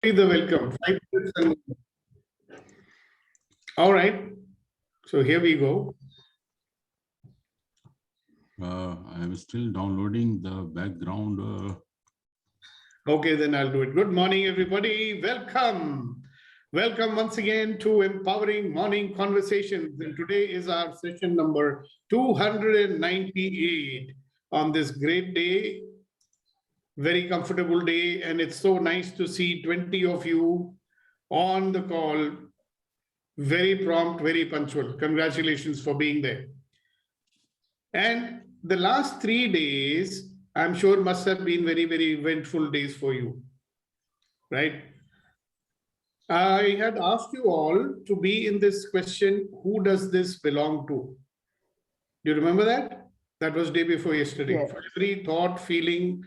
The welcome. 5 minutes and... All right. So here we go. I am still downloading the background. Okay, then I'll do it. Good morning, everybody. Welcome. Welcome once again to Empowering Morning Conversations. And today is our session number 298 on this great day. Very comfortable day. And it's so nice to see 20 of you on the call. Very prompt, very punctual. Congratulations for being there. And the last 3 days, I'm sure must have been very, very eventful days for you, right? I had asked you all to be in this question, who does this belong to? Do you remember that? That was day before yesterday. Yes. For every thought, feeling,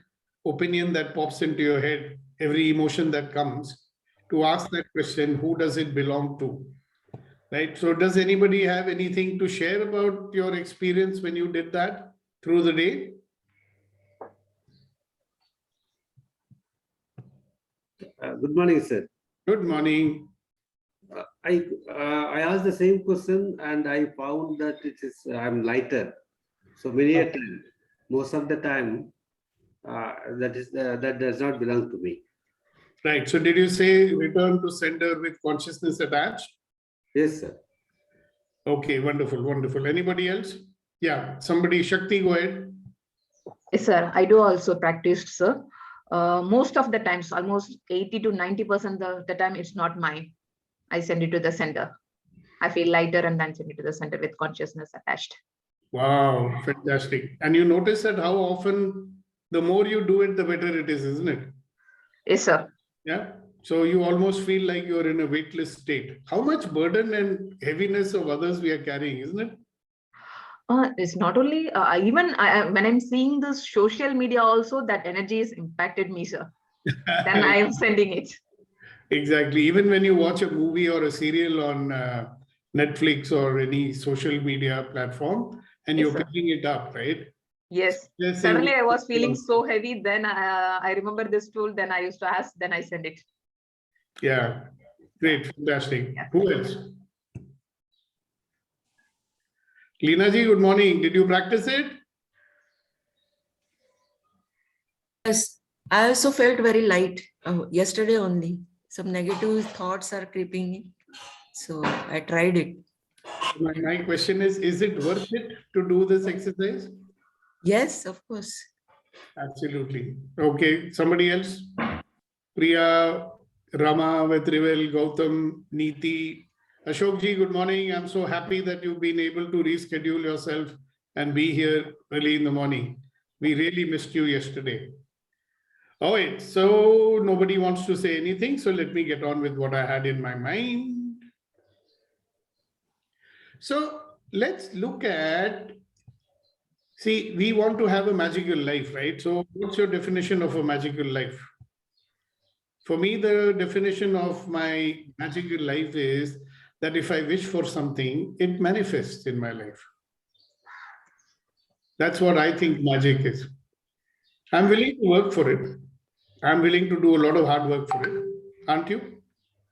opinion that pops into your head, every emotion that comes, to ask that question, who does it belong to? Right. So does anybody have anything to share about your experience when you did that through the day? Good morning, sir. Good morning. I asked the same question and I found that I'm lighter. So many a time, most of the time, that does not belong to me. Right. So did you say return to sender with consciousness attached? Yes, sir. Okay, wonderful, wonderful. Anybody else? Yeah, somebody, Shakti, go ahead. Yes, sir. I do also practice, sir. Most of the times, almost 80 to 90% of the time, it's not mine. I send it to the sender. I feel lighter and then send it to the center with consciousness attached. Wow, fantastic. And you notice that how often the more you do it, the better it is, isn't it? Yes, sir. Yeah. So you almost feel like you're in a weightless state. How much burden and heaviness of others we are carrying, isn't it? It's not only, even when I'm seeing this social media also, that energy has impacted me, sir. Then I am sending it. Exactly. Even when you watch a movie or a serial on Netflix or any social media platform, and Yes, you're sir. picking it up, right? Yes. Yes, Suddenly I was feeling so heavy. Then I remember this tool. Then I used to ask. Then I send it. Yeah. Great. Fantastic. Yeah. Who else? Leena ji, good morning. Did you practice it? Yes, I also felt very light yesterday only. Some negative thoughts are creeping in. So I tried it. My question is it worth it to do this exercise? Yes, of course. Absolutely. Okay. Somebody else? Priya, Rama, Vetrivel, Gautam, Neeti. Ashok ji, good morning. I'm so happy that you've been able to reschedule yourself and be here early in the morning. We really missed you yesterday. All right. So nobody wants to say anything. So let me get on with what I had in my mind. So let's look at, see, we want to have a magical life, right? So what's your definition of a magical life? For me, the definition of my magical life is that if I wish for something, it manifests in my life. That's what I think magic is. I'm willing to work for it. I'm willing to do a lot of hard work for it, aren't you?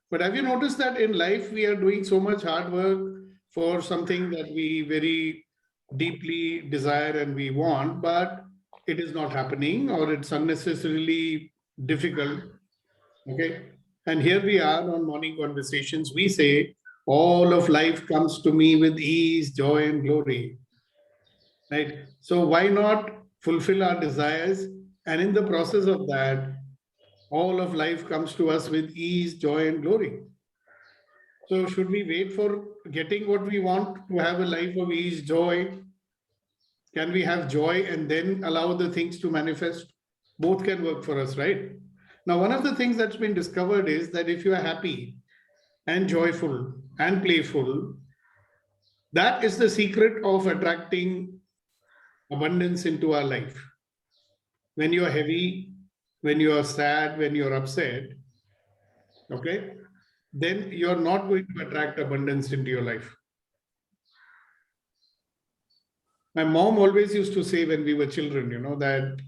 But have you noticed that in life, we are doing so much hard work for something that we very deeply desire and we want, but it is not happening or it's unnecessarily difficult. Okay. And here we are on Morning Conversations. We say, all of life comes to me with ease, joy, and glory. Right? So why not fulfill our desires? And in the process of that, all of life comes to us with ease, joy, and glory. So should we wait for getting what we want to have a life of ease, joy? Can we have joy and then allow the things to manifest? Both can work for us, right? Now, one of the things that's been discovered is that if you are happy and joyful and playful, that is the secret of attracting abundance into our life. When you are heavy, when you are sad, when you're upset, okay, then you're not going to attract abundance into your life. My mom always used to say when we were children, that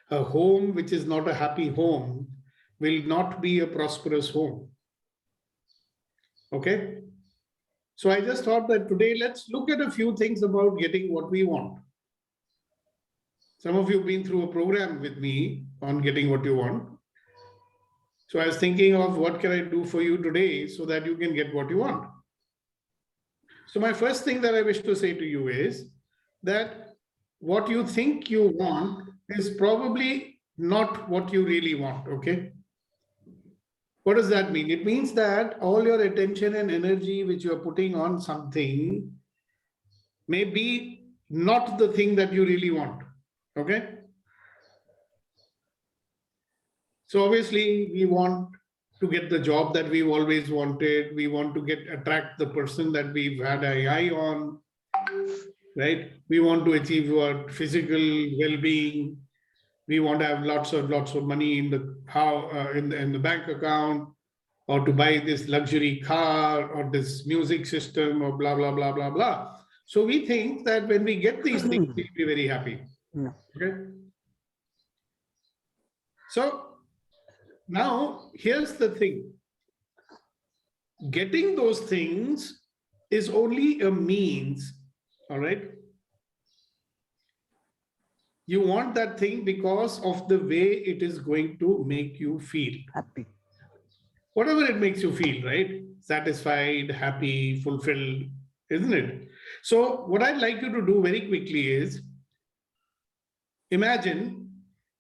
a home which is not a happy home will not be a prosperous home. Okay? So I just thought that today let's look at a few things about getting what we want. Some of you have been through a program with me on getting what you want. So I was thinking of what can I do for you today so that you can get what you want. So my first thing that I wish to say to you is that what you think you want is probably not what you really want, okay? What does that mean? It means that all your attention and energy which you are putting on something may be not the thing that you really want, okay? So obviously we want to get the job that we've always wanted. We want to attract the person that we've had an eye on, right? We want to achieve our physical well-being. We want to have lots of money in the bank account, or to buy this luxury car or this music system or blah, blah, blah, blah, blah. So we think that when we get these things, we'll be very happy. Okay. So now here's the thing. Getting those things is only a means, all right? You want that thing because of the way it is going to make you feel. Happy. Whatever it makes you feel, right? Satisfied, happy, fulfilled, isn't it? So what I'd like you to do very quickly is imagine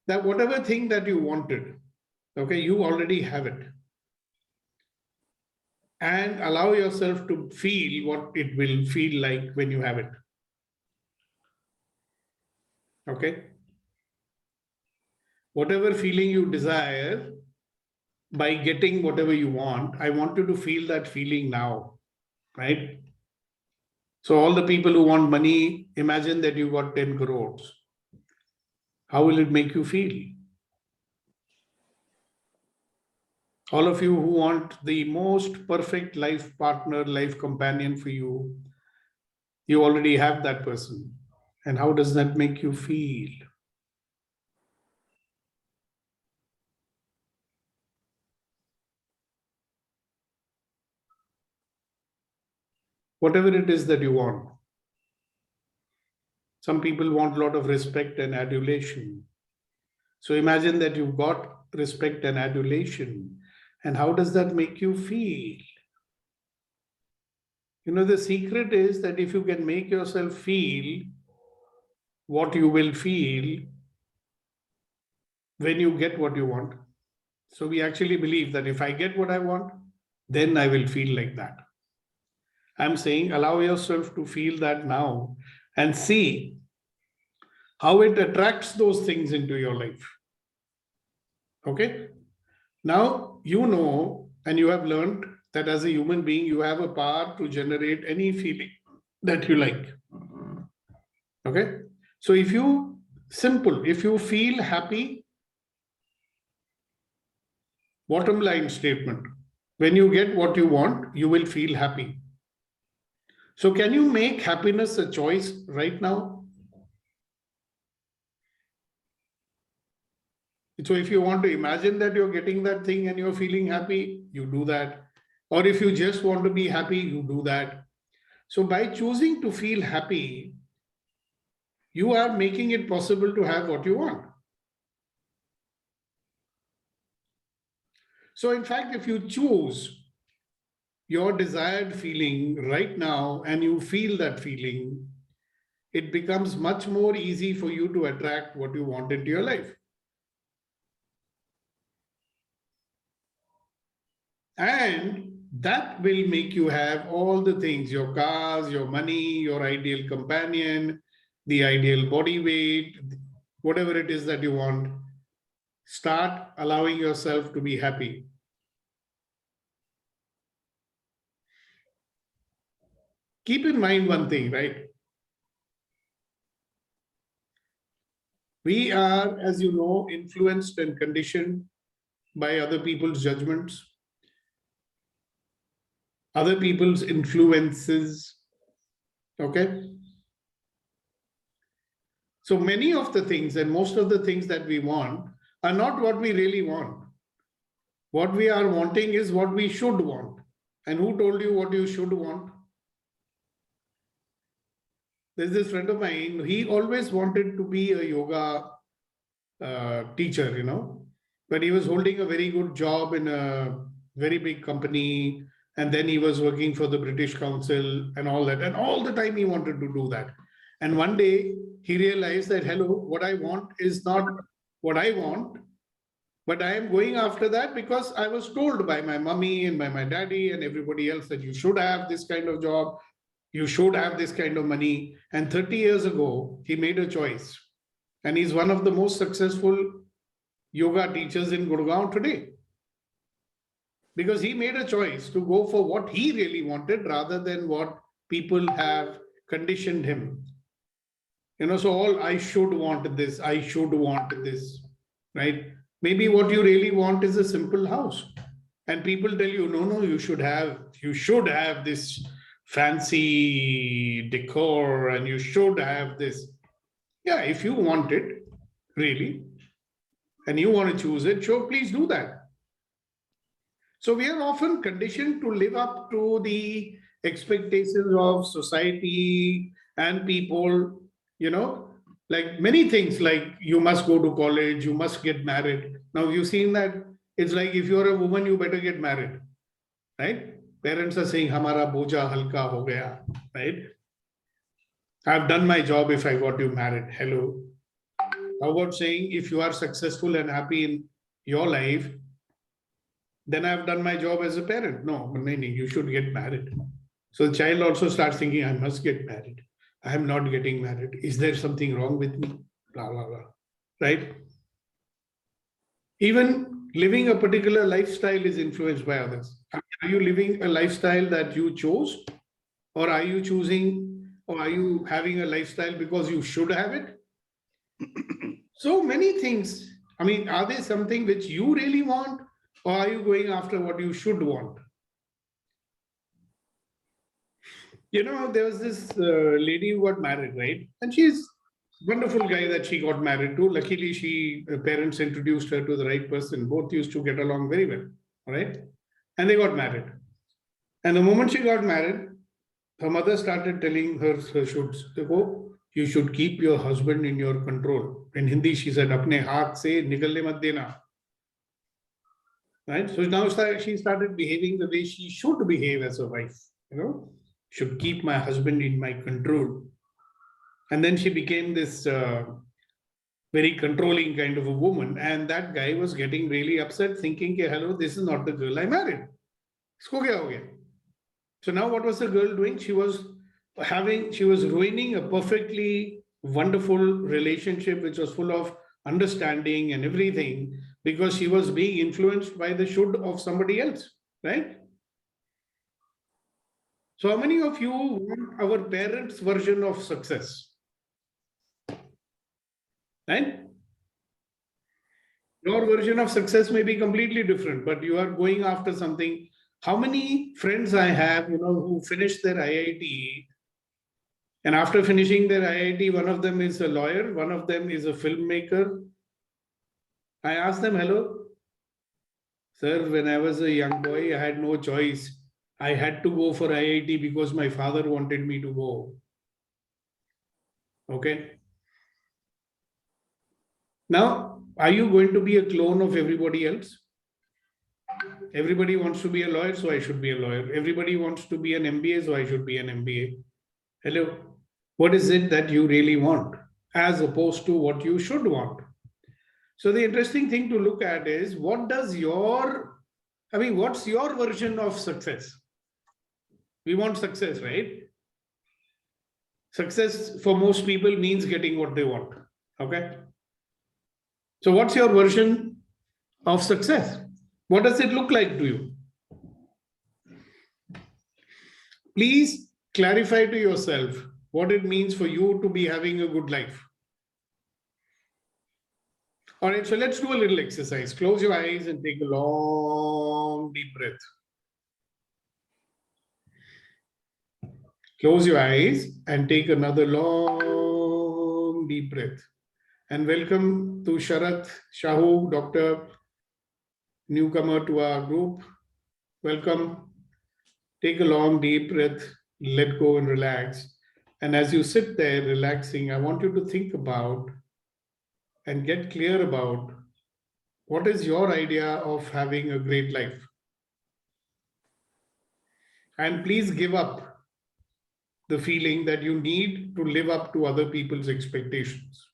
that whatever thing that you wanted, okay, you already have it. And allow yourself to feel what it will feel like when you have it. Okay? Whatever feeling you desire, by getting whatever you want, I want you to feel that feeling now, right? So all the people who want money, imagine that you got 10 crores. How will it make you feel? All of you who want the most perfect life partner, life companion for you, you already have that person. And how does that make you feel? Whatever it is that you want. Some people want a lot of respect and adulation. So imagine that you've got respect and adulation. And how does that make you feel? You know, the secret is that if you can make yourself feel what you will feel when you get what you want. So we actually believe that if I get what I want, then I will feel like that. I'm saying allow yourself to feel that now and see how it attracts those things into your life. Okay? Now you know and you have learned that as a human being, you have a power to generate any feeling that you like. Okay? So if you feel happy, bottom line statement, when you get what you want, you will feel happy. So can you make happiness a choice right now? So if you want to imagine that you're getting that thing and you're feeling happy, you do that. Or if you just want to be happy, you do that. So by choosing to feel happy, you are making it possible to have what you want. So in fact, if you choose your desired feeling right now and you feel that feeling, it becomes much more easy for you to attract what you want into your life. And that will make you have all the things, your cars, your money, your ideal companion, the ideal body weight, whatever it is that you want. Start allowing yourself to be happy. Keep in mind one thing, right? We are, as you know, influenced and conditioned by other people's judgments, other people's influences, okay? So many of the things and most of the things that we want are not what we really want. What we are wanting is what we should want. And who told you what you should want? There's this friend of mine, he always wanted to be a yoga teacher, but he was holding a very good job in a very big company. And then he was working for the British Council and all that. And all the time he wanted to do that. And one day he realized that, hello, what I want is not what I want, but I am going after that because I was told by my mommy and by my daddy and everybody else that you should have this kind of job, you should have this kind of money. And 30 years ago, he made a choice. And he's one of the most successful yoga teachers in Gurgaon today. Because he made a choice to go for what he really wanted rather than what people have conditioned him. So all I should want this, I should want this, right? Maybe what you really want is a simple house. And people tell you, no, you should have this fancy decor and you should have this. Yeah, if you want it, really, and you want to choose it, sure, please do that. So we are often conditioned to live up to the expectations of society and people, like many things, like you must go to college, you must get married. Now you've seen that it's like if you're a woman, you better get married, right? Parents are saying, Hamara boja halka ho gaya, right? I've done my job if I got you married. Hello. How about saying if you are successful and happy in your life, then I've done my job as a parent. No, you should get married. So the child also starts thinking, I must get married. I am not getting married. Is there something wrong with me? Blah, blah, blah. Right? Even living a particular lifestyle is influenced by others. Are you living a lifestyle that you chose? Or are you choosing, or are you having a lifestyle because you should have it? So many things. Are they something which you really want? Or are you going after what you should want? There was this lady who got married, right? And she's a wonderful guy that she got married to. Luckily, her parents introduced her to the right person. Both used to get along very well, right? And they got married. And the moment she got married, her mother started telling her shoulds. You should keep your husband in your control. In Hindi, she said, "Apne haath se nikalne mat dena." Right? So now she started behaving the way she should behave as a wife. Should keep my husband in my control. And then she became this very controlling kind of a woman. And that guy was getting really upset, thinking, hello, this is not the girl I married. Isko kya ho gaya? So now what was the girl doing? She was ruining a perfectly wonderful relationship, which was full of understanding and everything, because she was being influenced by the should of somebody else, right? So how many of you want our parents' version of success? Right? Your version of success may be completely different, but you are going after something. How many friends I have, who finished their IIT, and after finishing their IIT, one of them is a lawyer, one of them is a filmmaker. I asked them, hello, sir, when I was a young boy, I had no choice. I had to go for IIT because my father wanted me to go. Okay. Now, are you going to be a clone of everybody else? Everybody wants to be a lawyer, so I should be a lawyer. Everybody wants to be an MBA, so I should be an MBA. Hello. What is it that you really want as opposed to what you should want? So the interesting thing to look at is what's your version of success? We want success, right? Success for most people means getting what they want. Okay. So what's your version of success? What does it look like to you? Please clarify to yourself what it means for you to be having a good life. All right, so let's do a little exercise. Close your eyes and take a long, deep breath. Close your eyes and take another long, deep breath. And welcome to Sharath, Shahu, Dr. newcomer to our group, welcome. Take a long, deep breath, let go and relax. And as you sit there relaxing, I want you to think about and get clear about what is your idea of having a great life. And please give up the feeling that you need to live up to other people's expectations.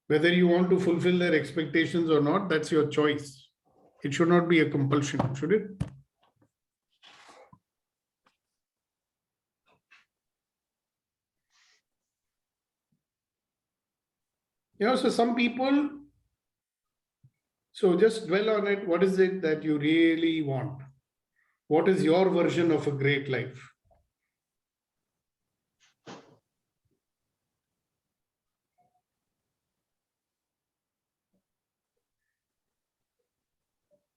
Whether you want to fulfill their expectations or not, that's your choice. It should not be a compulsion, should it? So some people, so just dwell on it. What is it that you really want? What is your version of a great life?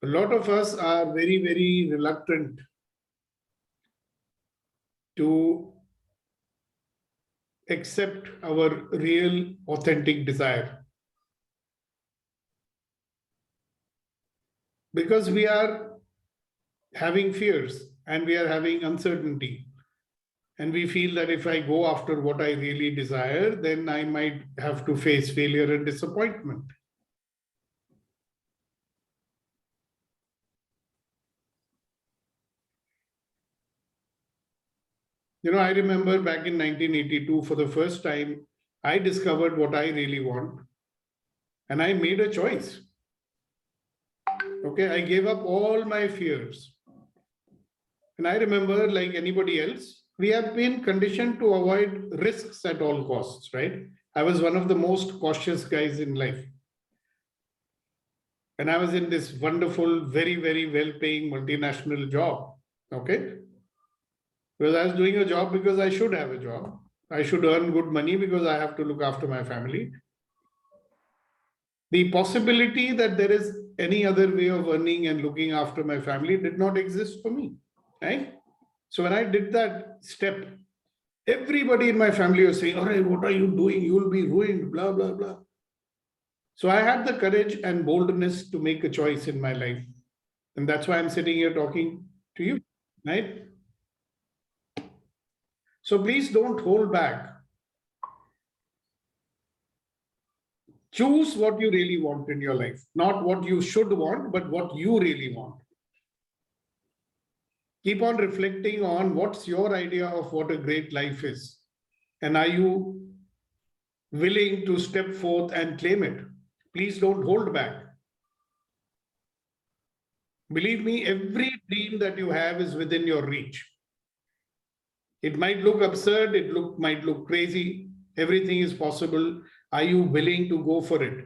A lot of us are very, very reluctant to accept our real, authentic desire. Because we are having fears and we are having uncertainty. And we feel that if I go after what I really desire, then I might have to face failure and disappointment. I remember back in 1982, for the first time, I discovered what I really want. And I made a choice. Okay, I gave up all my fears. And I remember, like anybody else, we have been conditioned to avoid risks at all costs, right? I was one of the most cautious guys in life. And I was in this wonderful, very, very well-paying multinational job, okay? Because I was doing a job because I should have a job. I should earn good money because I have to look after my family. The possibility that there is any other way of earning and looking after my family did not exist for me, right? So when I did that step, everybody in my family was saying, all right, what are you doing? You will be ruined, blah, blah, blah. So I had the courage and boldness to make a choice in my life. And that's why I'm sitting here talking to you, right? So please don't hold back. Choose what you really want in your life, not what you should want, but what you really want. Keep on reflecting on what's your idea of what a great life is. And are you willing to step forth and claim it? Please don't hold back. Believe me, every dream that you have is within your reach. It might look absurd, might look crazy. Everything is possible. Are you willing to go for it?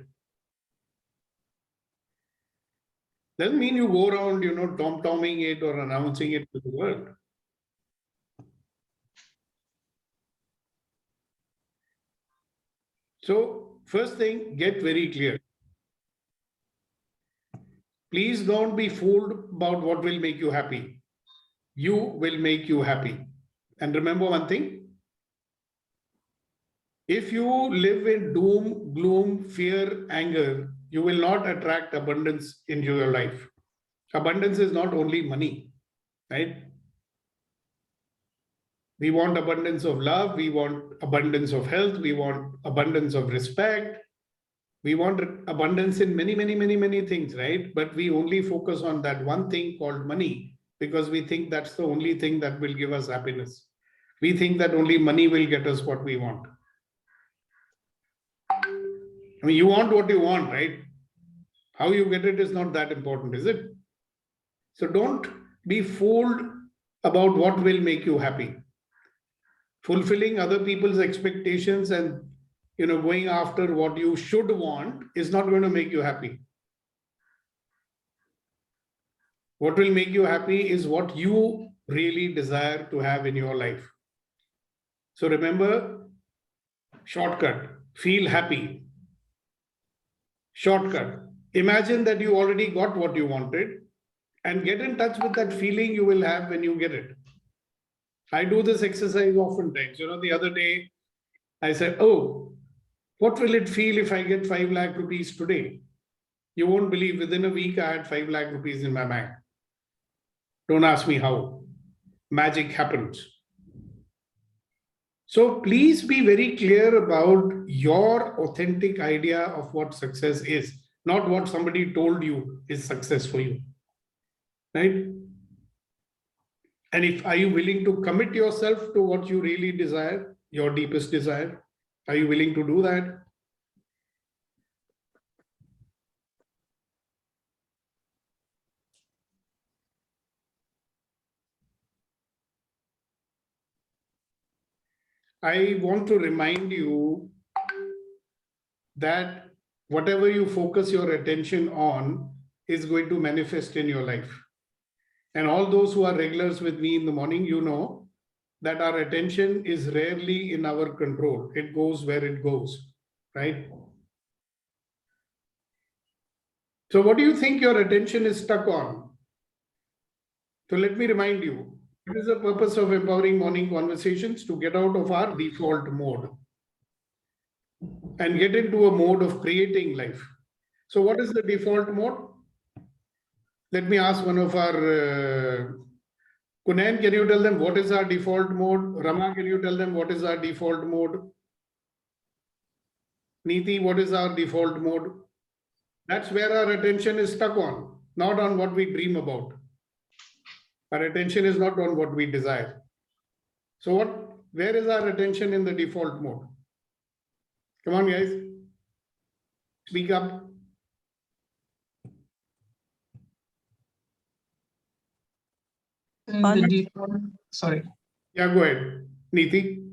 Doesn't mean you go around, tom-tomming it or announcing it to the world. So, first thing, get very clear. Please don't be fooled about what will make you happy. You will make you happy. And remember one thing, if you live in doom, gloom, fear, anger, you will not attract abundance into your life. Abundance is not only money, right? We want abundance of love, we want abundance of health, we want abundance of respect, we want abundance in many, many, many, many things, right? But we only focus on that one thing called money because we think that's the only thing that will give us happiness. We think that only money will get us what we want. I mean, you want what you want, right? How you get it is not that important, is it? So don't be fooled about what will make you happy. Fulfilling other people's expectations and going after what you should want is not going to make you happy. What will make you happy is what you really desire to have in your life. So remember, shortcut, feel happy. Shortcut, imagine that you already got what you wanted and get in touch with that feeling you will have when you get it. I do this exercise oftentimes. The other day I said, oh, what will it feel if I get 5 lakh rupees today? You won't believe, within a week, I had 5 lakh rupees in my bank. Don't ask me how. Magic happens. So please be very clear about your authentic idea of what success is, not what somebody told you is success for you. Right? And are you willing to commit yourself to what you really desire, your deepest desire? Are you willing to do that? I want to remind you that whatever you focus your attention on is going to manifest in your life. And all those who are regulars with me in the morning, you know that our attention is rarely in our control. It goes where it goes, right? So what do you think your attention is stuck on? So let me remind you, what is the purpose of empowering morning conversations? To get out of our default mode and get into a mode of creating life. So what is the default mode? Let me ask one of our, Kunan, can you tell them what is our default mode? Rama, can you tell them what is our default mode? Neeti, what is our default mode? That's where our attention is stuck on, not on what we dream about. Our attention is not on what we desire. So where is our attention in the default mode? Come on, guys. Speak up. In the default, sorry. Yeah, go ahead. Neeti.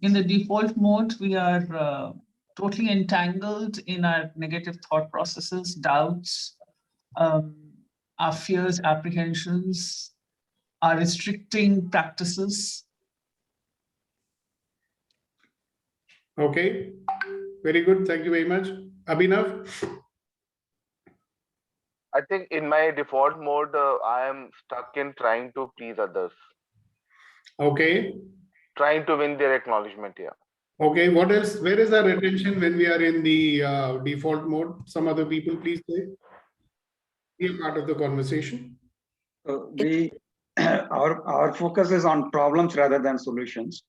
In the default mode, we are totally entangled in our negative thought processes, doubts, our fears, apprehensions, our restricting practices. Okay. Very good. Thank you very much. Abhinav. I think in my default mode, I am stuck in trying to please others, Okay. trying to win their acknowledgement here. Okay. What else? Where is our attention when we are in the default mode? Some other people, please say. Be a part of the conversation. Our focus is on problems rather than solutions.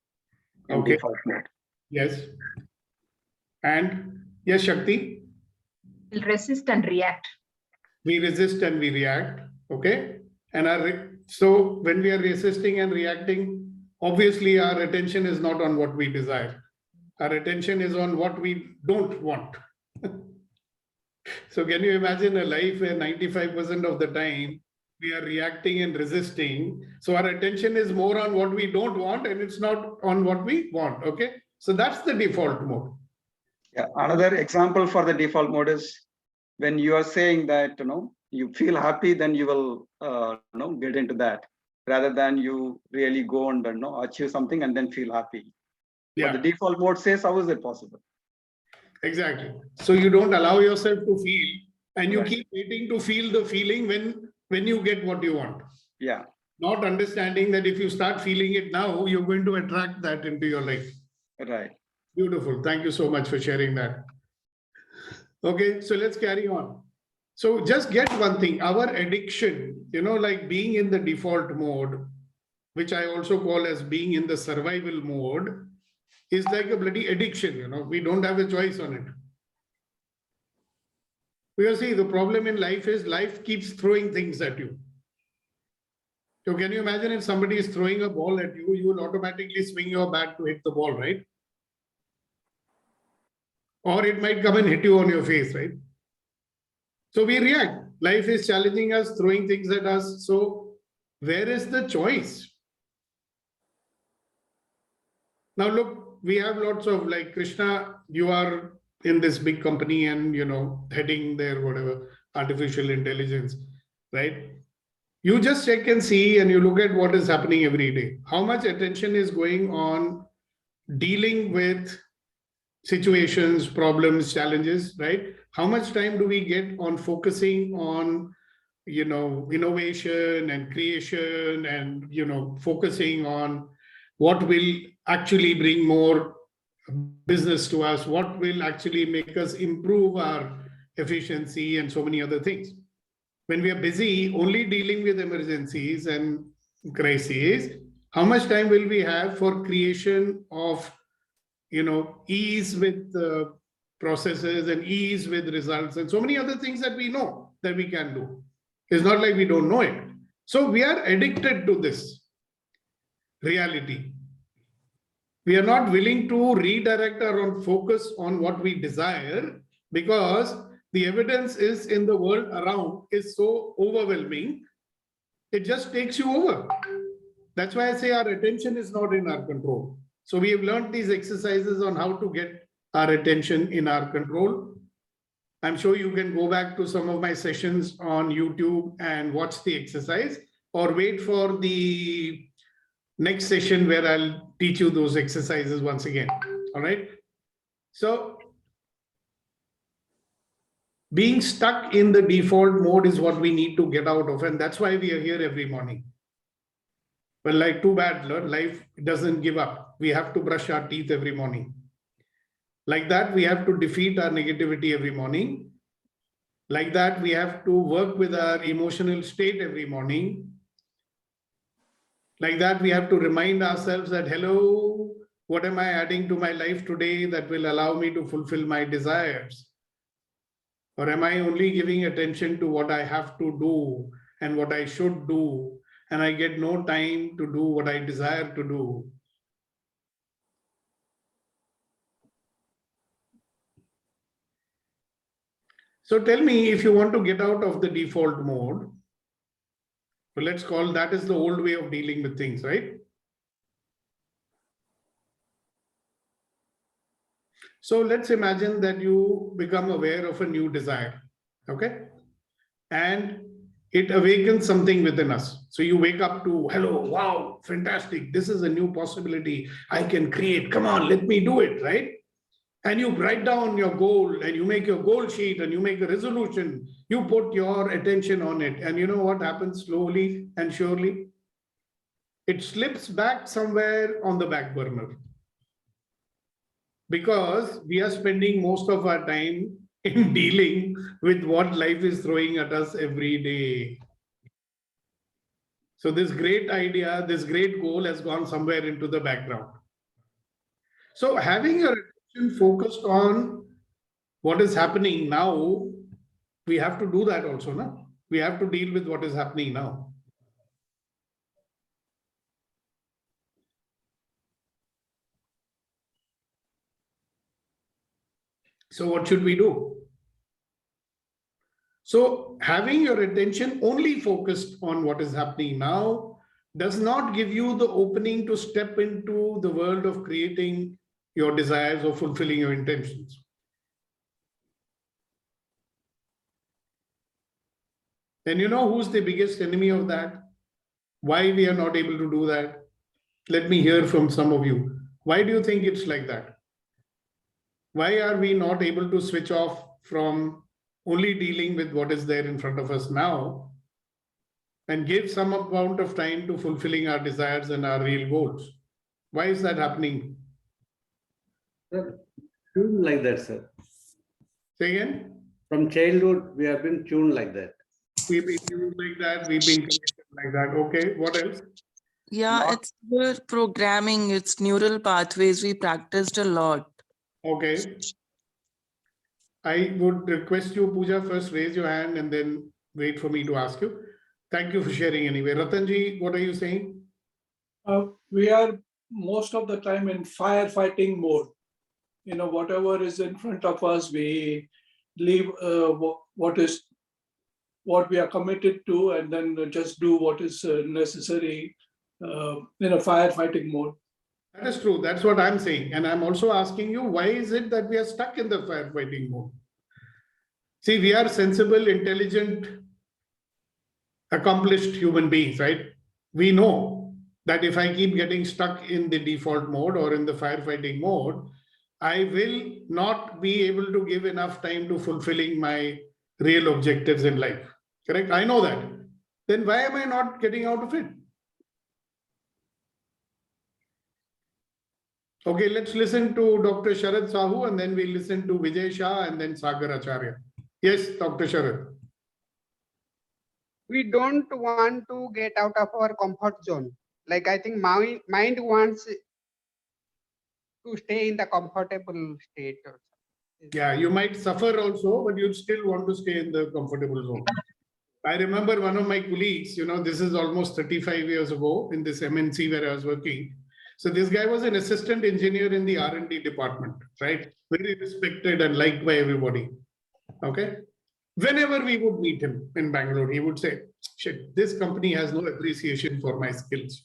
In Okay. default mode. Yes. And yes, Shakti. We'll resist and react. We resist and we react. Okay. And so when we are resisting and reacting, obviously our attention is not on what we desire. Our attention is on what we don't want. So can you imagine a life where 95% of the time we are reacting and resisting? So our attention is more on what we don't want and it's not on what we want. Okay. So that's the default mode. Yeah. Another example for the default mode is when you are saying that, you feel happy, then you will, get into that rather than you really go and, achieve something and then feel happy. Yeah. But the default mode says, how is it possible? Exactly. So you don't allow yourself to feel and you Right. keep waiting to feel the feeling when you get what you want. Yeah. Not understanding that if you start feeling it now, you're going to attract that into your life. Right. Beautiful. Thank you so much for sharing that. Okay, so let's carry on. So just get one thing, our addiction, like being in the default mode, which I also call as being in the survival mode, is like a bloody addiction. We don't have a choice on it. Because see, the problem in life is life keeps throwing things at you. So can you imagine if somebody is throwing a ball at you, you will automatically swing your bat to hit the ball, right? Or it might come and hit you on your face, right? So we react. Life is challenging us, throwing things at us. So where is the choice? Now look, we have lots of, like Krishna, you are in this big company and, heading their whatever, artificial intelligence, right? You just check and see and you look at what is happening every day. How much attention is going on dealing with situations, problems, challenges, right? How much time do we get on focusing on, innovation and creation and, focusing on what will actually bring more business to us, what will actually make us improve our efficiency, and so many other things. When we are busy only dealing with emergencies and crises, how much time will we have for creation of, ease with processes and ease with results and so many other things that we know that we can do? It's not like we don't know it. So we are addicted to this reality. We are not willing to redirect our own focus on what we desire, because the evidence is in the world around is so overwhelming. It just takes you over. That's why I say our attention is not in our control. So we have learned these exercises on how to get our attention in our control. I'm sure you can go back to some of my sessions on YouTube and watch the exercise, or wait for the next session where I'll teach you those exercises once again. All right. So being stuck in the default mode is what we need to get out of. And that's why we are here every morning. Well, like, too bad, life doesn't give up. We have to brush our teeth every morning. Like that, we have to defeat our negativity every morning. Like that, we have to work with our emotional state every morning. Like that, we have to remind ourselves that, hello, what am I adding to my life today that will allow me to fulfill my desires? Or am I only giving attention to what I have to do and what I should do, and I get no time to do what I desire to do? So tell me, if you want to get out of the default mode, well, let's call that is the old way of dealing with things, right? So let's imagine that you become aware of a new desire, okay? And it awakens something within us. So you wake up to, hello, wow, fantastic. This is a new possibility I can create. Come on, let me do it, right? And you write down your goal and you make your goal sheet and you make a resolution. You put your attention on it. And you know what happens slowly and surely? It slips back somewhere on the back burner. Because we are spending most of our time in dealing with what life is throwing at us every day. So this great idea, this great goal has gone somewhere into the background. So having your attention focused on what is happening now, we have to do that also, no? We have to deal with what is happening now. So what should we do? So having your attention only focused on what is happening now does not give you the opening to step into the world of creating your desires or fulfilling your intentions. And you know who's the biggest enemy of that? Why we are not able to do that? Let me hear from some of you. Why do you think it's like that? Why are we not able to switch off from only dealing with what is there in front of us now and give some amount of time to fulfilling our desires and our real goals? Why is that happening? Tuned like that, sir. Say again? From childhood, we have been tuned like that. We've been tuned like that, we've been connected like that. Okay, what else? Yeah, it's the programming, it's neural pathways. We practiced a lot. Okay. I would request you, Pooja, first raise your hand and then wait for me to ask you. Thank you for sharing anyway. Ratanji, what are you saying? We are most of the time in firefighting mode. You know, whatever is in front of us, we leave what we are committed to, and then just do what is necessary in a firefighting mode. That is true. That's what I'm saying. And I'm also asking you, why is it that we are stuck in the firefighting mode? See, we are sensible, intelligent, accomplished human beings, right? We know that if I keep getting stuck in the default mode or in the firefighting mode, I will not be able to give enough time to fulfilling my real objectives in life. Correct? I know that. Then why am I not getting out of it? Okay, let's listen to Dr. Sharad Sahu and then we'll listen to Vijay Shah and then Sagar Acharya. Yes, Dr. Sharad. We don't want to get out of our comfort zone. Like I think mind wants to stay in the comfortable state. Yeah, you might suffer also, but you'd still want to stay in the comfortable zone. I remember one of my colleagues, this is almost 35 years ago in this MNC where I was working. So this guy was an assistant engineer in the R&D department, right? Very respected and liked by everybody. Okay. Whenever we would meet him in Bangalore, he would say, shit, this company has no appreciation for my skills.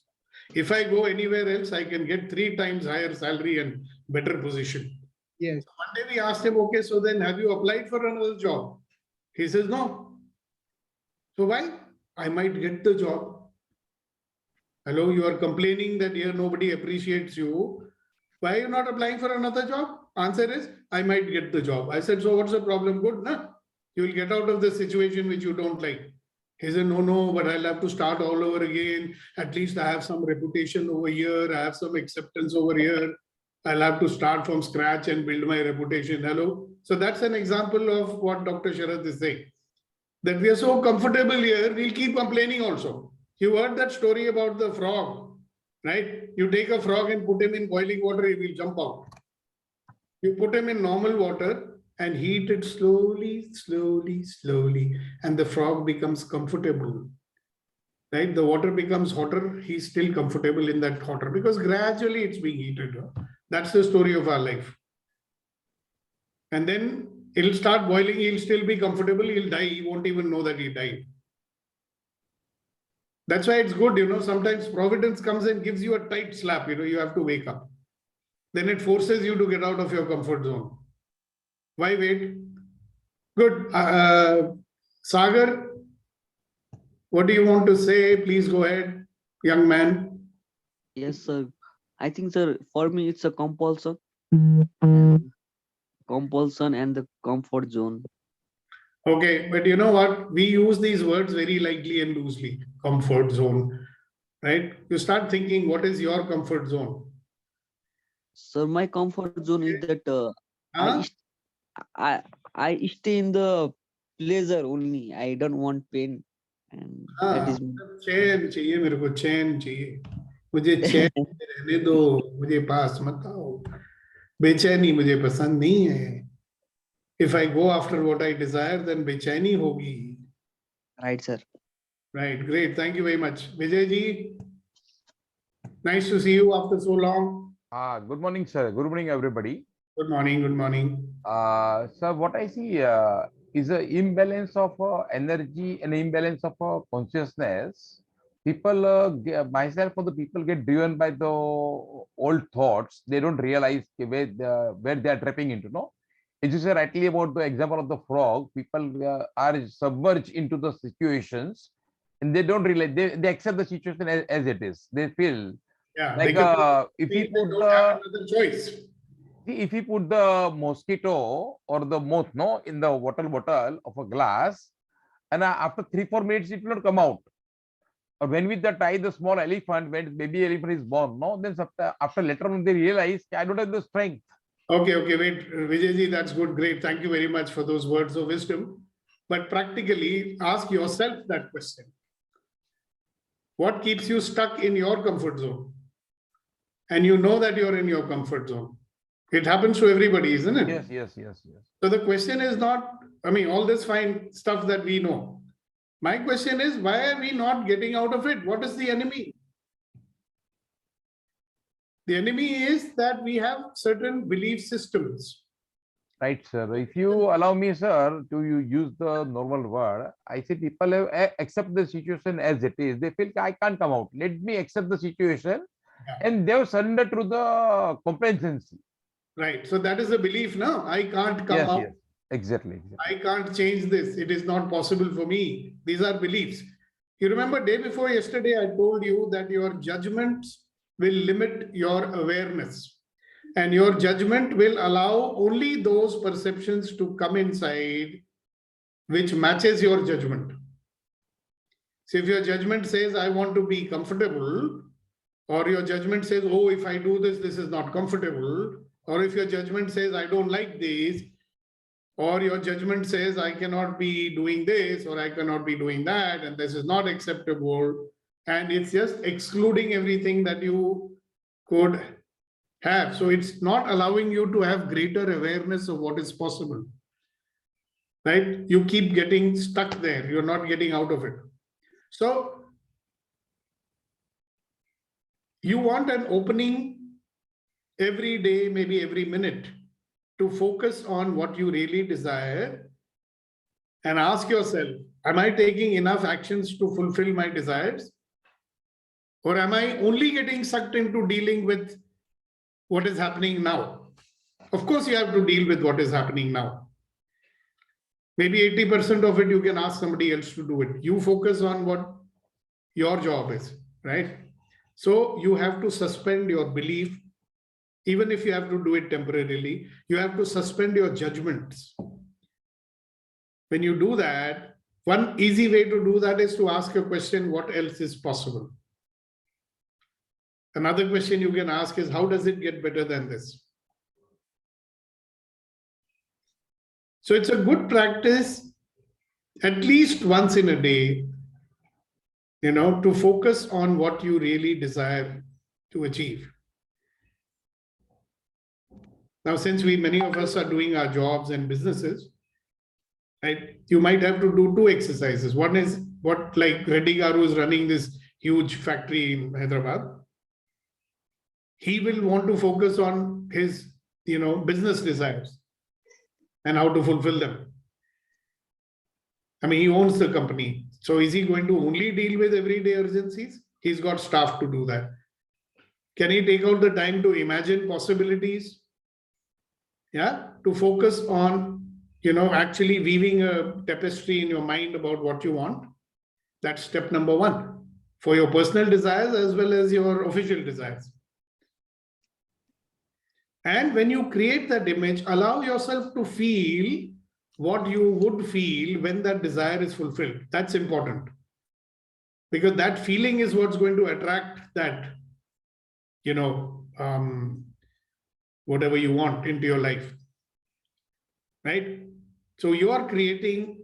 If I go anywhere else, I can get 3 times higher salary and better position. Yes. So one day we asked him, okay, so then have you applied for another job? He says, no. So why? I might get the job. Hello, you are complaining that here nobody appreciates you. Why are you not applying for another job? Answer is, I might get the job. I said, so what's the problem? Good, no? You will get out of the situation which you don't like. He said, no, but I'll have to start all over again. At least I have some reputation over here. I have some acceptance over here. I'll have to start from scratch and build my reputation. Hello. So that's an example of what Dr. Sharad is saying. That we are so comfortable here, we'll keep complaining also. You heard that story about the frog, right? You take a frog and put him in boiling water, he will jump out. You put him in normal water and heat it slowly, and the frog becomes comfortable. Right? The water becomes hotter, he's still comfortable in that water because gradually it's being heated. That's the story of our life. And then it'll start boiling, he'll still be comfortable, he'll die, he won't even know that he died. That's why it's good, sometimes providence comes and gives you a tight slap, you have to wake up. Then it forces you to get out of your comfort zone. Why wait? Good. Sagar, what do you want to say? Please go ahead, young man. Yes, sir. I think, sir, for me, it's a compulsion. Compulsion and the comfort zone. Okay, but you know what? We use these words very lightly and loosely. Comfort zone, right? You start thinking, what is your comfort zone? So my comfort zone is that Huh? I stay in the pleasure only. I don't want pain, and that is चैन चाहिए मेरे को चैन चाहिए मुझे चैन में रहने दो मुझे पास मत आओ बेचैनी मुझे पसंद नहीं है if I go after what I desire then बेचैनी होगी. right, sir. Right, great, thank you very much. Vijay ji, nice to see you after so long. Good morning, sir. Good morning, everybody. Good morning, good morning. Sir, what I see is an imbalance of energy and imbalance of consciousness. People, myself or the people get driven by the old thoughts. They don't realize where they are trapping into. No, as you said rightly about the example of the frog, people are submerged into the situations, and they don't realize they accept the situation as it is. They feel like if we put another choice. If you put the mosquito or the moth in the water bottle of a glass, and after 3-4 minutes it will not come out. Or when we tie the small elephant, when baby elephant is born, then after later on they realize I don't have the strength. Okay, wait, Vijayji, that's good, great. Thank you very much for those words of wisdom. But practically ask yourself that question. What keeps you stuck in your comfort zone? And you know that you're in your comfort zone. It happens to everybody, isn't it? Yes. So the question is not, all this fine stuff that we know. My question is, why are we not getting out of it? What is the enemy? The enemy is that we have certain belief systems. Right, sir. If you allow me, sir, to use the normal word, I say people have accept the situation as it is. They feel I can't come out. Let me accept the situation, and they have surrendered to the complacency. Right. So that is the belief now. I can't come out. Yes. Exactly. I can't change this. It is not possible for me. These are beliefs. You remember day before yesterday, I told you that your judgments will limit your awareness. And your judgment will allow only those perceptions to come inside which matches your judgment. So if your judgment says, I want to be comfortable, or your judgment says, oh, if I do this, this is not comfortable, or if your judgment says, I don't like this, or your judgment says, I cannot be doing this, or I cannot be doing that, and this is not acceptable. And it's just excluding everything that you could have. So it's not allowing you to have greater awareness of what is possible. Right? You keep getting stuck there. You're not getting out of it. So you want an opening every day, maybe every minute, to focus on what you really desire and ask yourself, am I taking enough actions to fulfill my desires? Or am I only getting sucked into dealing with what is happening now? Of course, you have to deal with what is happening now. Maybe 80% of it, you can ask somebody else to do it. You focus on what your job is, right? So you have to suspend your belief. Even if you have to do it temporarily, you have to suspend your judgments. When you do that, one easy way to do that is to ask a question, what else is possible? Another question you can ask is, how does it get better than this? So it's a good practice, at least once in a day, to focus on what you really desire to achieve. Now, since many of us are doing our jobs and businesses, right, you might have to do two exercises. One is what, like Reddy Garu is running this huge factory in Hyderabad. He will want to focus on his, business desires and how to fulfill them. I mean, he owns the company. So is he going to only deal with everyday urgencies? He's got staff to do that. Can he take out the time to imagine possibilities? Yeah, to focus on, actually weaving a tapestry in your mind about what you want. That's step number one for your personal desires as well as your official desires. And when you create that image, allow yourself to feel what you would feel when that desire is fulfilled. That's important. Because that feeling is what's going to attract that, whatever you want into your life. Right? So you are creating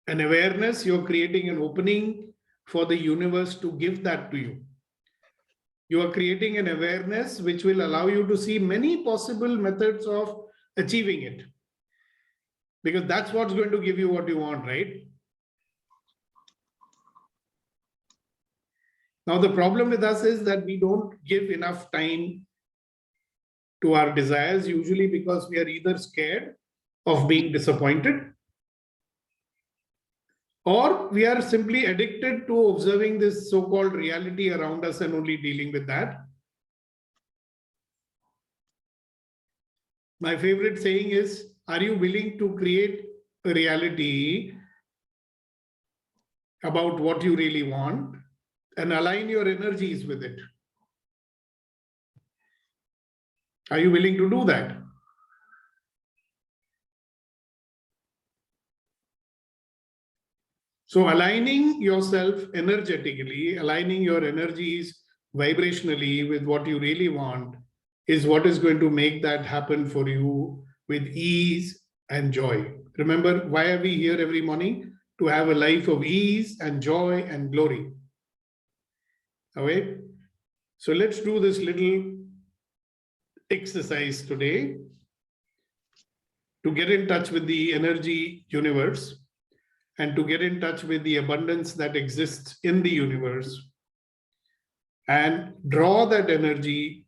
an awareness, you're creating an opening for the universe to give that to you. You are creating an awareness which will allow you to see many possible methods of achieving it. Because that's what's going to give you what you want, right? Now, the problem with us is that we don't give enough time to our desires, usually because we are either scared of being disappointed, or we are simply addicted to observing this so-called reality around us and only dealing with that. My favorite saying is, are you willing to create a reality about what you really want and align your energies with it? Are you willing to do that? So aligning yourself energetically, aligning your energies vibrationally with what you really want is what is going to make that happen for you with ease and joy. Remember, why are we here every morning? To have a life of ease and joy and glory. Okay? So let's do this little exercise today to get in touch with the energy universe and to get in touch with the abundance that exists in the universe and draw that energy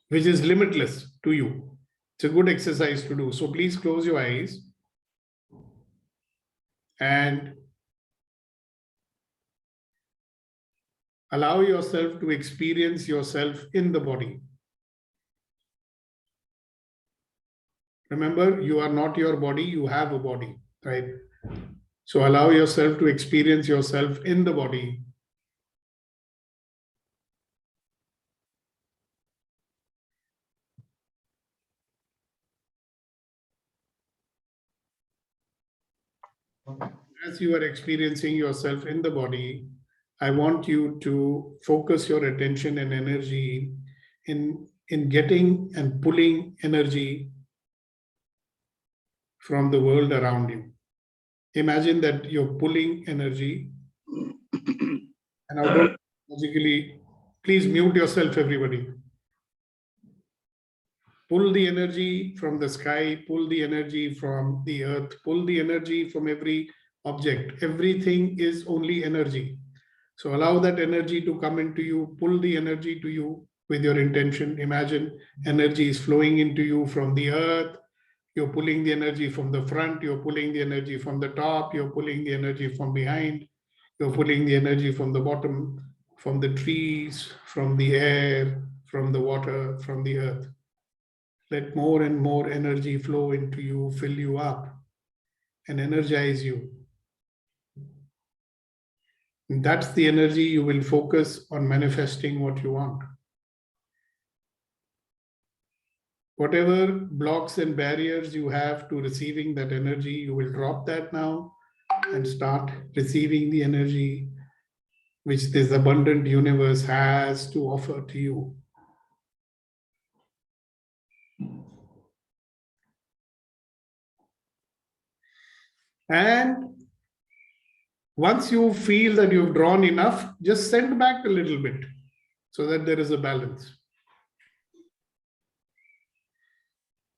which is limitless to you. It's a good exercise to do. So please close your eyes and allow yourself to experience yourself in the body. Remember, you are not your body, you have a body, right? So allow yourself to experience yourself in the body. As you are experiencing yourself in the body, I want you to focus your attention and energy in getting and pulling energy from the world around you. Imagine that you're pulling energy. And automatically, please mute yourself, everybody. Pull the energy from the sky, pull the energy from the earth, pull the energy from every object. Everything is only energy. So allow that energy to come into you, pull the energy to you with your intention. Imagine energy is flowing into you from the earth. You're pulling the energy from the front, you're pulling the energy from the top, you're pulling the energy from behind, you're pulling the energy from the bottom, from the trees, from the air, from the water, from the earth. Let more and more energy flow into you, fill you up, and energize you. And that's the energy you will focus on manifesting what you want. Whatever blocks and barriers you have to receiving that energy, you will drop that now and start receiving the energy which this abundant universe has to offer to you. And once you feel that you've drawn enough, just send back a little bit so that there is a balance.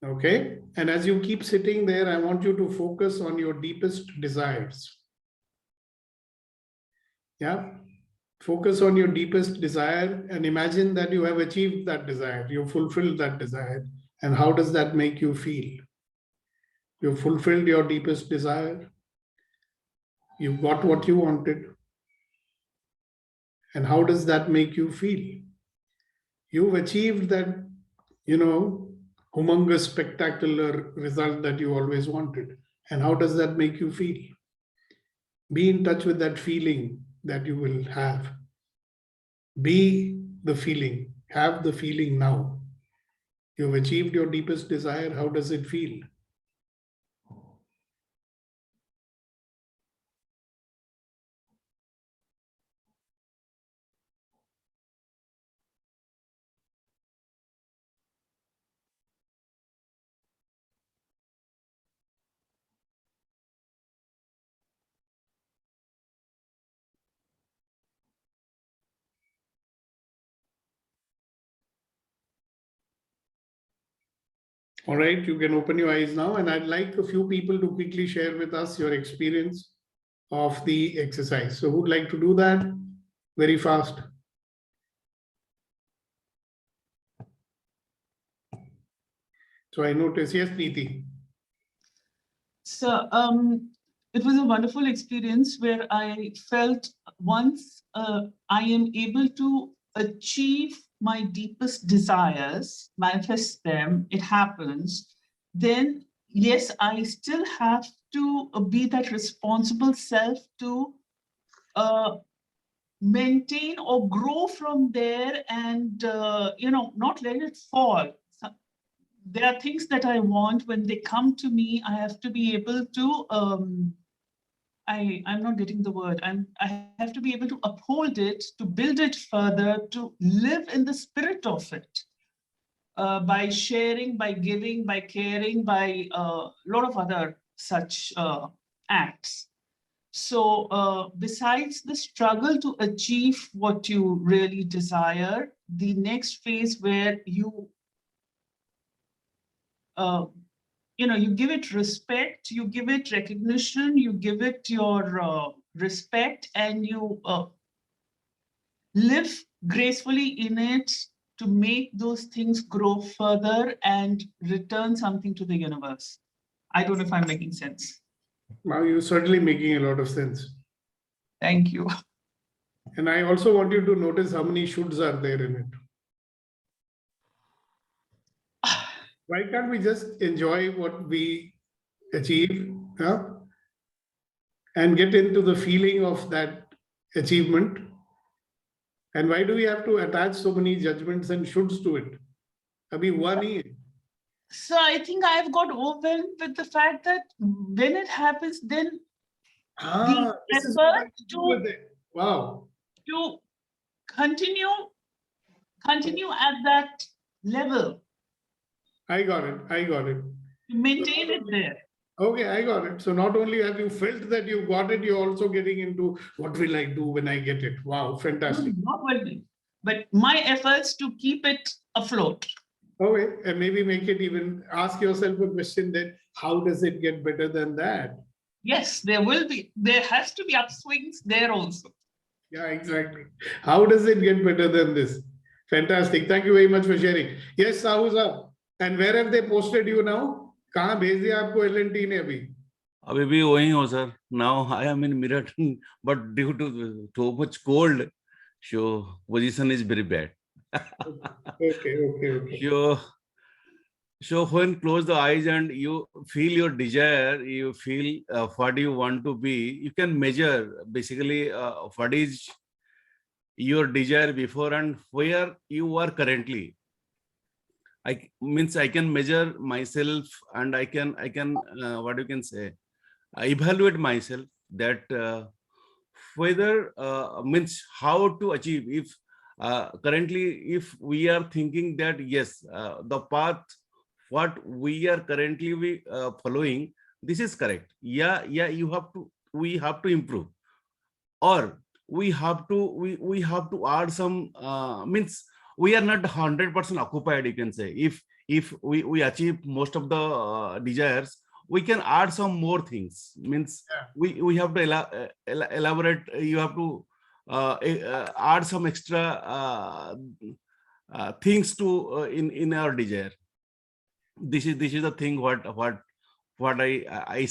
Okay? And as you keep sitting there, I want you to focus on your deepest desires. Yeah? Focus on your deepest desire and imagine that you have achieved that desire. You fulfilled that desire. And how does that make you feel? You fulfilled your deepest desire. You got what you wanted. And how does that make you feel? You've achieved that, humongous, spectacular result that you always wanted. And how does that make you feel? Be in touch with that feeling that you will have. Be the feeling. Have the feeling now. You've achieved your deepest desire. How does it feel? All right, you can open your eyes now, and I'd like a few people to quickly share with us your experience of the exercise. So who'd like to do that very fast? So I noticed, yes, Neeti. So it was a wonderful experience where I felt once I am able to achieve my deepest desires, manifest them, it happens, then yes, I still have to be that responsible self to maintain or grow from there and, not let it fall. So there are things that I want. When they come to me, I have to be able to, I'm not getting the word. I have to be able to uphold it, to build it further, to live in the spirit of it, by sharing, by giving, by caring, by a lot of other such acts. So besides the struggle to achieve what you really desire, the next phase where you you give it respect, you give it recognition, you give it your respect, and you live gracefully in it to make those things grow further and return something to the universe. I don't know if I'm making sense. Now you're certainly making a lot of sense. Thank you. And I also want you to notice how many shoulds are there in it. Why can't we just enjoy what we achieve, and get into the feeling of that achievement? And why do we have to attach so many judgments and shoulds to it? Abhi one hi hai. So I think I've got overwhelmed with the fact that when it happens, then the effort to continue at that level. I got it. To maintain it there. Okay, I got it. So not only have you felt that you got it, you're also getting into what will I do when I get it? Wow, fantastic. Not only, but my efforts to keep it afloat. Okay, and maybe make it even ask yourself a question that how does it get better than that? Yes, there has to be upswings there also. Yeah, exactly. How does it get better than this? Fantastic. Thank you very much for sharing. Yes, Sahuza. And where have they posted you now? कहाँ भेज दिया आपको L&T ने अभी? अभी भी वही हो sir. Now I am in Meerut, but due to too much cold, so position is very bad. Okay. So when close the eyes and you feel your desire, you feel what you want to be, you can measure basically what is your desire before and where you are currently. I can measure myself and I can what you can say, evaluate myself that whether means how to achieve. If currently if we are thinking that yes, the path what we are currently following, this is correct. Yeah, we have to improve, or we have to add some means we are not 100% occupied, you can say. If we achieve most of the desires, we can add some more things. Means we have to elaborate. You have to add some extra things to in our desire. This is the thing what I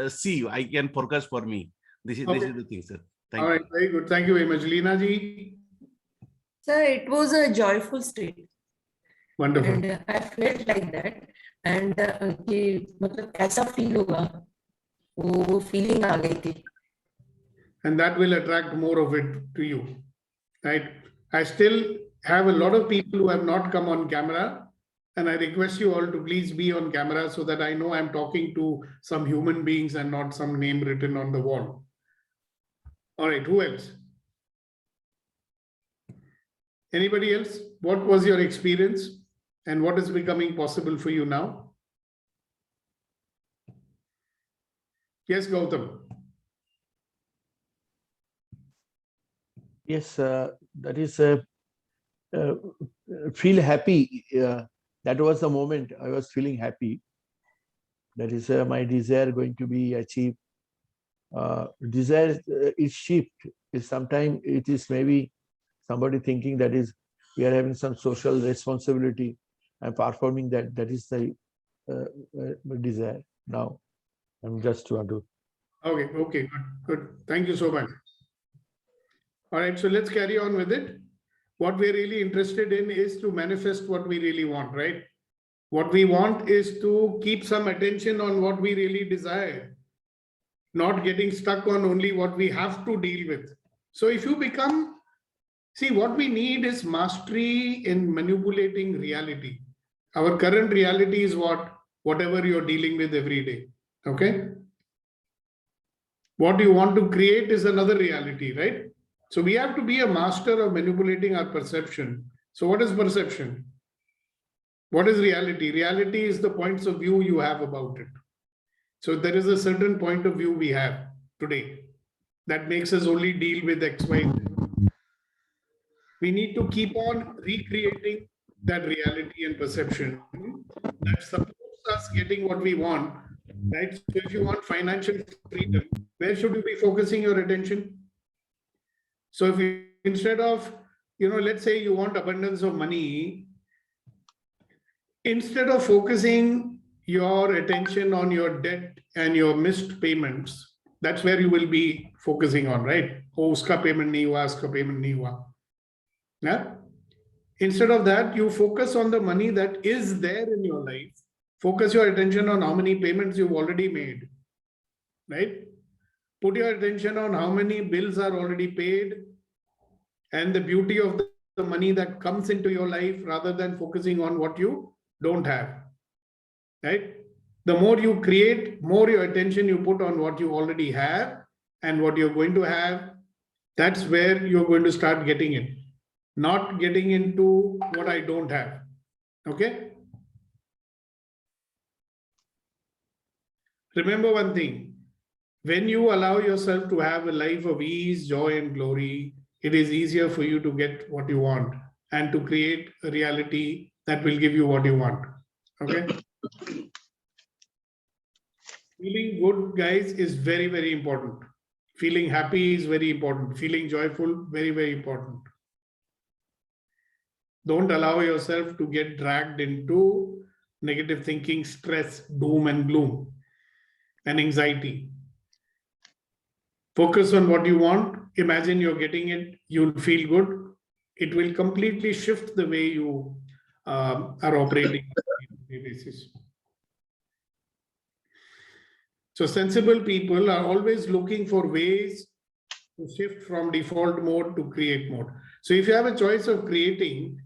see. I can forecast for me. This is the thing, sir. Thank All right, you. very good. Thank you very much, Leena ji. Sir, it was a joyful state. Wonderful. And I felt like that. And कि मतलब कैसा feel होगा, वो feeling आ गई थी. And that will attract more of it to you, right? I still have a lot of people who have not come on camera, and I request you all to please be on camera so that I know I'm talking to some human beings and not some name written on the wall. All right, who else? Anybody else? What was your experience and what is becoming possible for you now? Yes, Gautam. Yes, that is feel happy. That was the moment I was feeling happy. That is my desire going to be achieved. Desire is shift. Sometimes it is maybe somebody thinking that is we are having some social responsibility and performing that. That is the desire. Now I'm just want to. Okay, good. Thank you so much. All right, so let's carry on with it. What we're really interested in is to manifest what we really want, right? What we want is to keep some attention on what we really desire, not getting stuck on only what we have to deal with. So if you become, see, what we need is mastery in manipulating reality. Our current reality is whatever you're dealing with every day, okay? What you want to create is another reality, right? So we have to be a master of manipulating our perception. So what is perception? What is reality? Reality is the points of view you have about it. So there is a certain point of view we have today that makes us only deal with X, Y, Z. We need to keep on recreating that reality and perception that supports us getting what we want, right? So if you want financial freedom, where should you be focusing your attention? So if you, instead of, let's say you want abundance of money, instead of focusing your attention on your debt and your missed payments, that's where you will be focusing on, right? Oh, uska payment nahi hua, uska payment nahi hua. Yeah? Instead of that, you focus on the money that is there in your life. Focus your attention on how many payments you've already made, right? Put your attention on how many bills are already paid and the beauty of the money that comes into your life rather than focusing on what you don't have, right? The more you create, more your attention you put on what you already have and what you're going to have. That's where you're going to start getting it, not getting into what I don't have, okay? Remember one thing, when you allow yourself to have a life of ease, joy, and glory, it is easier for you to get what you want and to create a reality that will give you what you want. Okay? Feeling good, guys, is very, very important. Feeling happy is very important. Feeling joyful, very, very important. Don't allow yourself to get dragged into negative thinking, stress, doom and gloom, and anxiety. Focus on what you want. Imagine you're getting it. You'll feel good. It will completely shift the way you are operating on a daily basis. So sensible people are always looking for ways to shift from default mode to create mode. So if you have a choice of creating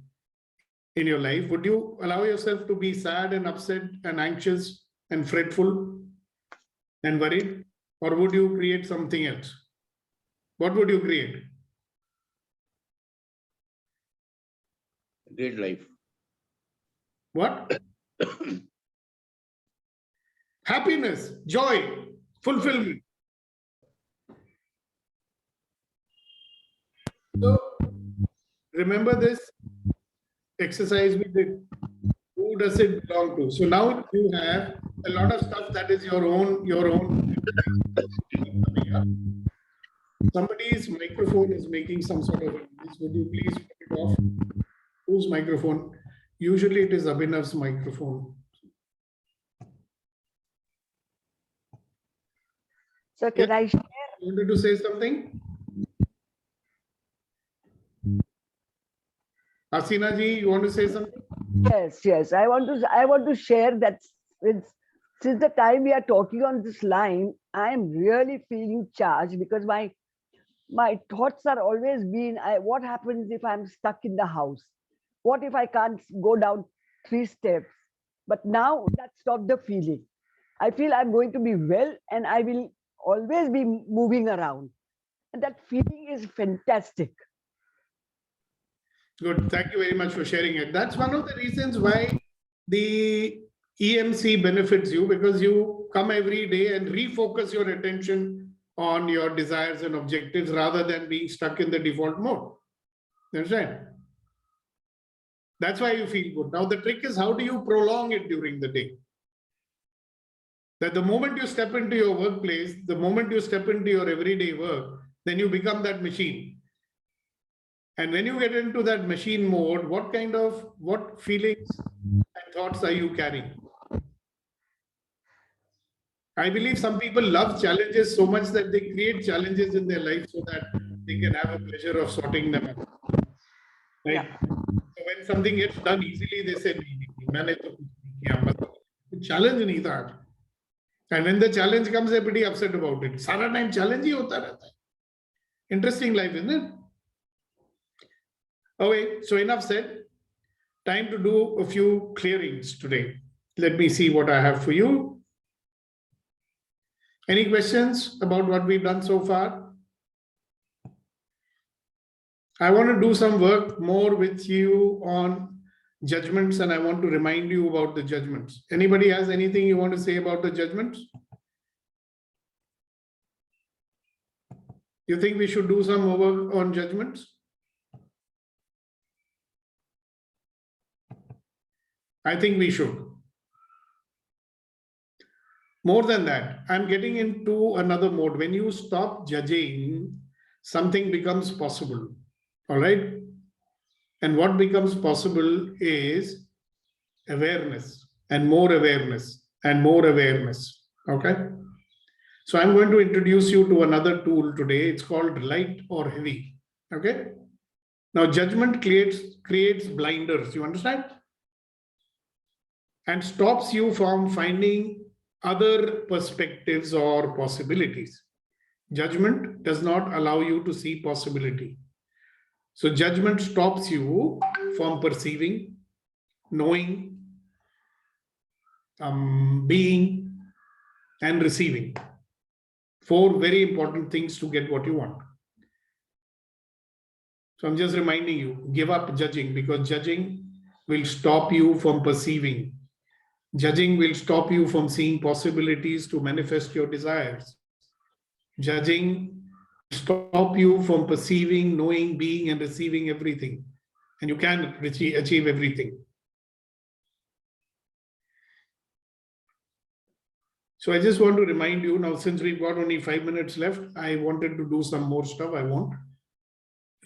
in your life, would you allow yourself to be sad and upset and anxious and fretful and worried? Or would you create something else? What would you create? Great life. What? Happiness, joy, fulfillment. So remember this exercise we did. Who does it belong to? So now you have a lot of stuff that is your own. Somebody's microphone is making some sort of noise. Would you please put it off? Whose microphone? Usually it is Abhinav's microphone. So can I share? You wanted to say something? Hasina ji, you want to say something? Yes. I want to share that since the time we are talking on this line, I am really feeling charged because my thoughts are always been, what happens if I'm stuck in the house? What if I can't go down 3 steps? But now that's not the feeling. I feel I'm going to be well and I will always be moving around. And that feeling is fantastic. Good. Thank you very much for sharing it. That's one of the reasons why the EMC benefits you, because you come every day and refocus your attention on your desires and objectives rather than being stuck in the default mode. You understand? That's why you feel good. Now, the trick is, how do you prolong it during the day? That the moment you step into your workplace, the moment you step into your everyday work, then you become that machine. And when you get into that machine mode, what feelings and thoughts are you carrying? I believe some people love challenges so much that they create challenges in their life so that they can have a pleasure of sorting them out. Right? Yeah. So when something gets done easily, they say, challenge nahi tha. And when the challenge comes, they're pretty upset about it. Sara time challenge hi hota rehta hai. Interesting life, isn't it? Okay, so enough said. Time to do a few clearings today. Let me see what I have for you. Any questions about what we've done so far? I want to do some work more with you on judgments, and I want to remind you about the judgments. Anybody has anything you want to say about the judgments? You think we should do some work on judgments? I think we should. More than that, I'm getting into another mode. When you stop judging, something becomes possible. All right? And what becomes possible is awareness and more awareness and more awareness. Okay? So I'm going to introduce you to another tool today. It's called light or heavy. Okay? Now, judgment creates blinders. You understand? And stops you from finding other perspectives or possibilities. Judgment does not allow you to see possibility. So judgment stops you from perceiving, knowing, being, and receiving. 4 very important things to get what you want. So I'm just reminding you, give up judging, because judging will stop you from perceiving. Judging will stop you from seeing possibilities to manifest your desires. Judging will stop you from perceiving, knowing, being, and receiving everything. And you can achieve everything. So I just want to remind you now, since we've got only 5 minutes left, I wanted to do some more stuff. I won't.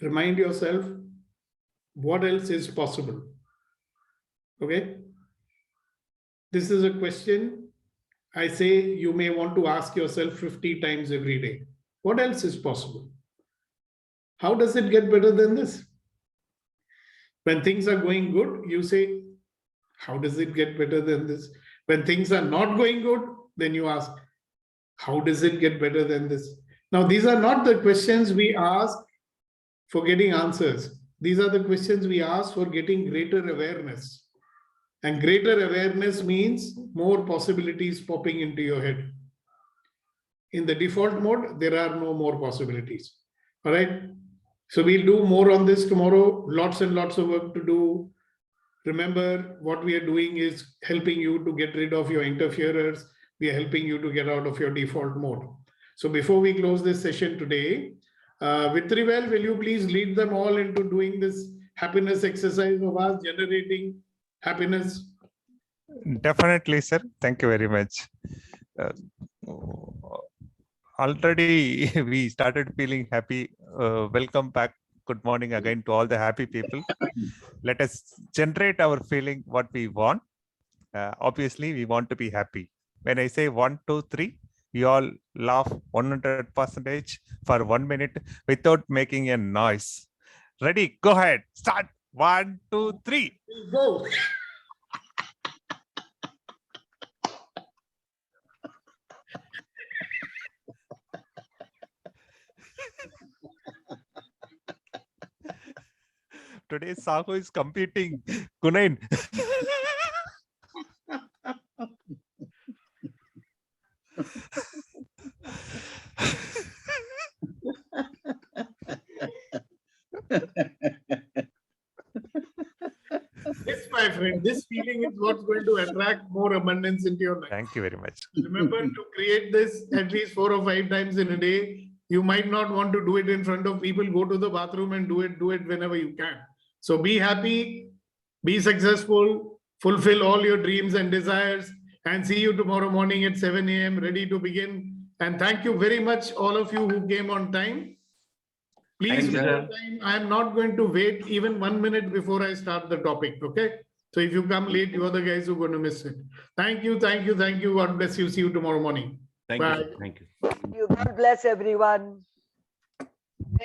Remind yourself what else is possible. Okay? This is a question I say you may want to ask yourself 50 times every day. What else is possible? How does it get better than this? When things are going good, you say, how does it get better than this? When things are not going good, then you ask, how does it get better than this? Now, these are not the questions we ask for getting answers. These are the questions we ask for getting greater awareness. And greater awareness means more possibilities popping into your head. In the default mode, there are no more possibilities. All right. So we'll do more on this tomorrow. Lots and lots of work to do. Remember, what we are doing is helping you to get rid of your interferers. We are helping you to get out of your default mode. So before we close this session today, Vitrivel, will you please lead them all into doing this happiness exercise of us, generating happiness? Definitely, sir. Thank you very much. Already we started feeling happy. Welcome back. Good morning again to all the happy people. Let us generate our feeling what we want. Obviously, we want to be happy. When I say 1, 2, 3, we all laugh 100% for 1 minute without making a noise. Ready? Go ahead. Start. 1, 2, 3. Go. Today, Sahu is competing. Kunain. Yes, my friend, this feeling is what's going to attract more abundance into your life. Thank you very much. Remember to create this at least 4 or 5 times in a day. You might not want to do it in front of people. Go to the bathroom and do it whenever you can. So be happy, be successful, fulfill all your dreams and desires, and see you tomorrow morning at 7 a.m. ready to begin. And thank you very much, all of you who came on time. Please, I am not going to wait even 1 minute before I start the topic. Okay. So if you come late, you are the guys who are going to miss it. Thank you. Thank you. Thank you. God bless you. See you tomorrow morning. Thank Bye. you. Thank you. God bless everyone.